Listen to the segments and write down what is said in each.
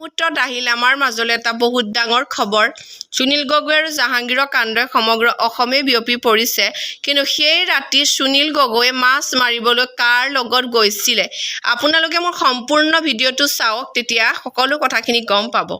মুহূৰ্তত আহিল আমাৰ মাজলৈ এটা বহুত ডাঙৰ খবৰ। সুনীল গগৈ আৰু জাহাংগীৰৰ কাণ্ডই সমগ্ৰ অসমে বিয়পি পৰিছে। কিন্তু সেই ৰাতি সুনীল গগৈয়ে মাছ মাৰিবলৈ কাৰ লগত গৈছিলে, আপোনালোকে মোৰ সম্পূৰ্ণ ভিডিঅ'টো চাওক, তেতিয়া সকলো কথাখিনি গম পাব।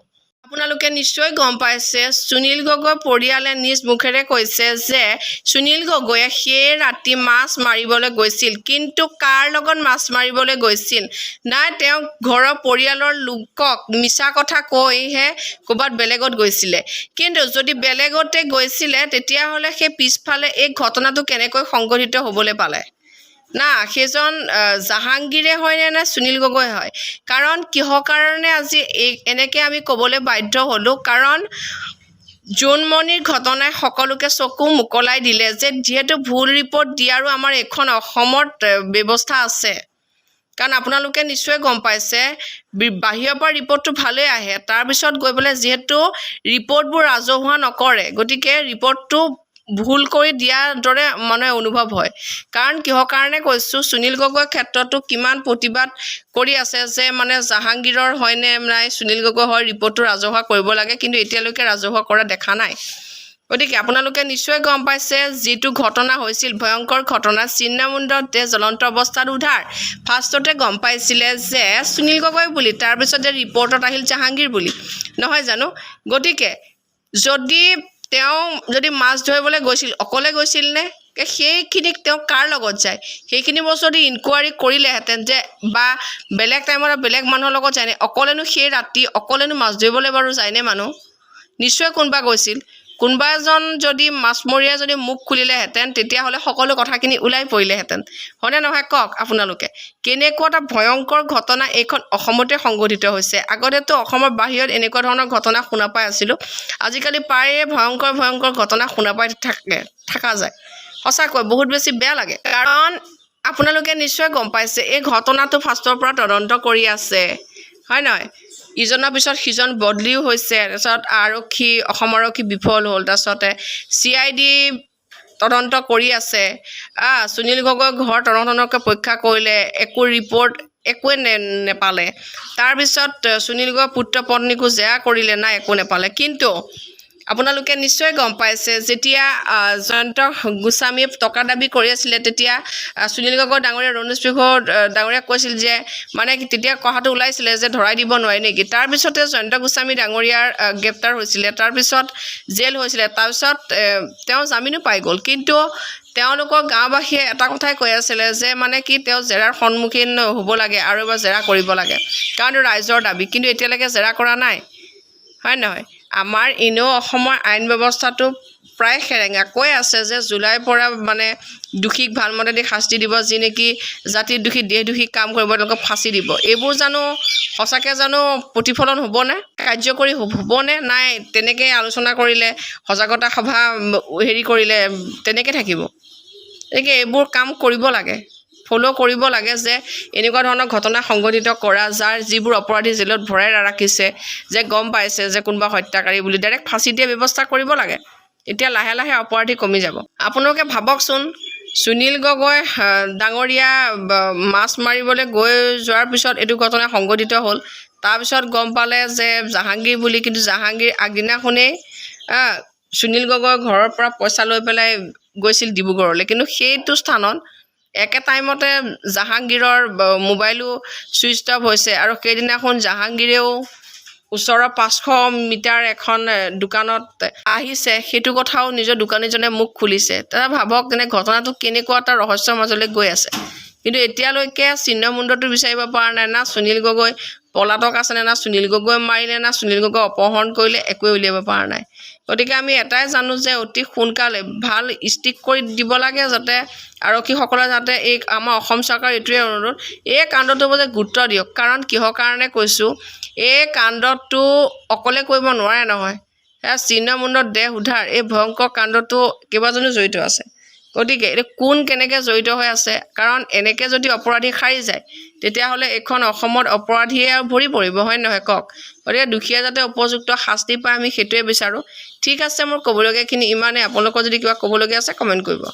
আপোনালোকে নিশ্চয় গম পাইছে, সুনীল গগৈ পৰিয়ালে নিজ মুখেৰে কৈছে যে সুনীল গগৈয়ে সেই ৰাতি মাছ মাৰিবলৈ গৈছিল। কিন্তু কাৰ লগত মাছ মাৰিবলৈ গৈছিল? নাই, তেওঁ ঘৰৰ পৰিয়ালৰ লোকক মিছা কথা কৈহে ক'ৰবাত বেলেগত গৈছিলে। কিন্তু যদি বেলেগতে গৈছিলে, তেতিয়াহ'লে সেই পিছফালে এই ঘটনাটো কেনেকৈ সংঘটিত হ'বলৈ পালে? না, সেইজন জাহাংগীৰে হয়নে নে সুনীল গগৈ হয়? কাৰণ কিহৰ কাৰণে আজি এনেকৈ আমি ক'বলৈ বাধ্য হ'লোঁ, কাৰণ জোনমণিৰ ঘটনাই সকলোকে চকু মোকলাই দিলে যে যিহেতু ভুল ৰিপৰ্ট দিয়াৰো আমাৰ এইখন অসমত ব্যৱস্থা আছে। কাৰণ আপোনালোকে নিশ্চয় গম পাইছে, বাহিৰৰ পৰা ৰিপৰ্টটো ভালেই আহে, তাৰপিছত গৈ পেলাই যিহেতু ৰিপৰ্টবোৰ ৰাজহুৱা নকৰে, গতিকে ৰিপৰ্টটো ভুল কৰি দিয়াৰ দৰে মানে অনুভৱ হয়। কাৰণ কিহৰ কাৰণে কৈছোঁ, সুনীল গগৈৰ ক্ষেত্ৰতো কিমান প্ৰতিবাদ কৰি আছে যে মানে জাহাংগীৰৰ হয়নে নাই সুনীল গগৈ হয়, ৰিপৰ্টটো ৰাজহুৱা কৰিব লাগে, কিন্তু এতিয়ালৈকে ৰাজহুৱা কৰা দেখা নাই। গতিকে আপোনালোকে নিশ্চয় গম পাইছে, যিটো ঘটনা হৈছিল, ভয়ংকৰ ঘটনা, চিন্নামুণ্ডত জ্বলন্ত অৱস্থাত উদ্ধাৰ। ফাৰ্ষ্টতে গম পাইছিলে যে সুনীল গগৈ বুলি, তাৰপিছতে ৰিপৰ্টত আহিল জাহাংগীৰ বুলি, নহয় জানো? গতিকে তেওঁ যদি মাছ ধৰিবলৈ গৈছিল, অকলে গৈছিল নে? সেইখিনিক তেওঁ কাৰ লগত যায়, সেইখিনি বস্তু যদি ইনকুৱাৰী কৰিলেহেঁতেন যে বা বেলেগ টাইমত বেলেগ মানুহৰ লগত যায়নে, অকলেনো সেই ৰাতি অকলেনো মাছ ধৰিবলৈ বাৰু যায়নে মানুহ? নিশ্চয় কোনোবা গৈছিল। কোনোবা এজন যদি মাছমৰীয়াই যদি মুখ খুলিলেহেঁতেন, তেতিয়াহ'লে সকলো কথাখিনি ওলাই পৰিলেহেঁতেন, হয়নে নহয় কওক আপোনালোকে? কেনেকুৱা এটা ভয়ংকৰ ঘটনা এইখন অসমতে সংঘটিত হৈছে। আগতেতো অসমৰ বাহিৰত এনেকুৱা ধৰণৰ ঘটনা শুনা পাই আছিলোঁ, আজিকালি প্ৰায়ে ভয়ংকৰ ঘটনা শুনা পাই থকা যায়। সঁচাকৈ বহুত বেছি বেয়া লাগে। কাৰণ আপোনালোকে নিশ্চয় গম পাইছে, এই ঘটনাটো ফাৰ্ষ্টৰ পৰা তদন্ত কৰি আছে, হয় নহয়? ইজনৰ পিছত সিজন বদলিও হৈছে, তাৰপিছত অসম আৰক্ষী বিফল হ'ল, তাৰপিছতে CID তদন্ত কৰি আছে। সুনীল গগৈ ঘৰ তদন্তকে পৰীক্ষা কৰিলে, একো ৰিপৰ্ট একোৱে নেপালে। তাৰপিছত সুনীল গগৈৰ পুত্ৰ পত্নীকো জেৰা কৰিলে, নাই একো নেপালে। কিন্তু আপোনালোকে নিশ্চয় গম পাইছে, যেতিয়া জয়ন্ত গোস্বামীয়ে টকা দাবী কৰি আছিলে, তেতিয়া সুনীল গগৈ ডাঙৰীয়া, ৰণোজ পেগু ডাঙৰীয়াক কৈছিল যে মানে তেতিয়া কথাটো ওলাইছিলে যে ধৰাই দিব নোৱাৰি নেকি। তাৰপিছতে জয়ন্ত গোস্বামী ডাঙৰীয়াৰ গ্ৰেপ্তাৰ হৈছিলে, তাৰপিছত জেল হৈছিলে, তাৰপিছত তেওঁ জামিনো পাই গ'ল। কিন্তু তেওঁলোকৰ গাঁওবাসীয়ে এটা কথাই কৈ আছিলে যে মানে কি তেওঁ জেৰাৰ সন্মুখীন হ'ব লাগে আৰু এবাৰ জেৰা কৰিব লাগে, কাৰণ ৰাইজৰ দাবী। কিন্তু এতিয়ালৈকে জেৰা কৰা নাই, হয় নহয়? আমাৰ এনেও অসমৰ আইন ব্যৱস্থাটো প্ৰায় সেৰেঙা, কৈ আছে যে জুলাইৰ পৰা মানে দোষীক ভালমতে দি শাস্তি দিব, যি নেকি জাতিৰ দোষী দেশদ্ৰোহী কাম কৰিব তেওঁলোকক ফাঁচি দিব। এইবোৰ জানো সঁচাকৈ জানো প্ৰতিফলন হ'বনে, কাৰ্যকৰী হ'বনে? নাই, তেনেকৈ আলোচনা কৰিলে, সজাগতা সভা কৰিলে তেনেকৈ থাকিব। গতিকে এইবোৰ কাম কৰিব লাগে, ফ'ল' কৰিব লাগে যে এনেকুৱা ধৰণৰ ঘটনা সংঘটিত কৰা, যিবোৰ অপৰাধী জেলত ভৰাই ৰাখিছে, যে গম পাইছে যে কোনোবা হত্যাকাৰী বুলি, ডাইৰেক্ট ফাঁচি দিয়া ব্যৱস্থা কৰিব লাগে। এতিয়া লাহে লাহে অপৰাধী কমি যাব। আপোনালোকে ভাবকচোন, সুনীল গগৈ ডাঙৰীয়া মাছ মাৰিবলৈ গৈ যোৱাৰ পিছত এইটো ঘটনা সংঘটিত হ'ল। তাৰপিছত গম পালে যে জাহাংগীৰ বুলি, কিন্তু জাহাংগীৰ আগদিনাখনেই সুনীল গগৈৰ ঘৰৰ পৰা পইচা লৈ পেলাই গৈছিল ডিব্ৰুগড়লৈ। কিন্তু সেইটো স্থানত একে টাইমতে জাহাংগীৰৰ মোবাইলো ছুইচ অফ হৈছে, আৰু সেইদিনাখন জাহাংগীৰেও ওচৰৰ 500 মিটাৰ এখন দোকানত আহিছে, সেইটো কথাও নিজৰ দোকানীজনে মুখ খুলিছে। তাৰ ভাবক তেনে ঘটনাটো কেনেকুৱা এটা ৰহস্যৰ মাজলৈ গৈ আছে। কিন্তু এতিয়ালৈকে চিহ্নমুণ্ডটো বিচাৰিব পৰা নাই, না সুনীল গগৈ পলাতক আছেনে, না সুনীল গগৈ মাৰিলে, না সুনীল গগৈ অপহৰণ কৰিলে, একোৱে উলিয়াব পৰা নাই। গতিকে আমি এটাই জানো যে অতি সোনকালে ভাল ষ্ট্ৰিক কৰি দিব লাগে, যাতে আৰক্ষীসকলে যাতে আমাৰ অসম চৰকাৰ এইটোৱে অনুৰোধ, এই কাণ্ডটোৰ প্ৰতি গুৰুত্ব দিয়ক। কাৰণ কিহৰ কাৰণে কৈছোঁ, এই কাণ্ডটো অকলে কৰিব নোৱাৰে নহয়। চিহ্নমুণ্ডত দেহ উদ্ধাৰ, এই ভয়ংকৰ কাণ্ডটো কেইবাজনো জড়িত আছে। গতিকে এইটো কোন কেনেকৈ জড়িত হৈ আছে, কাৰণ এনেকৈ যদি অপৰাধী সাৰি যায়, তেতিয়াহ'লে এইখন অসমত অপৰাধীয়ে আৰু ভৰি পৰিব, হয় নহয় কওক? গতিকে দুখীয়া যাতে উপযুক্ত শাস্তি পায়, আমি সেইটোৱে বিচাৰোঁ। ঠিক আছে, মোৰ ক'বলগীয়াখিনি ইমানেই। আপোনালোকৰ যদি কিবা ক'বলগীয়া আছে কমেণ্ট কৰিব।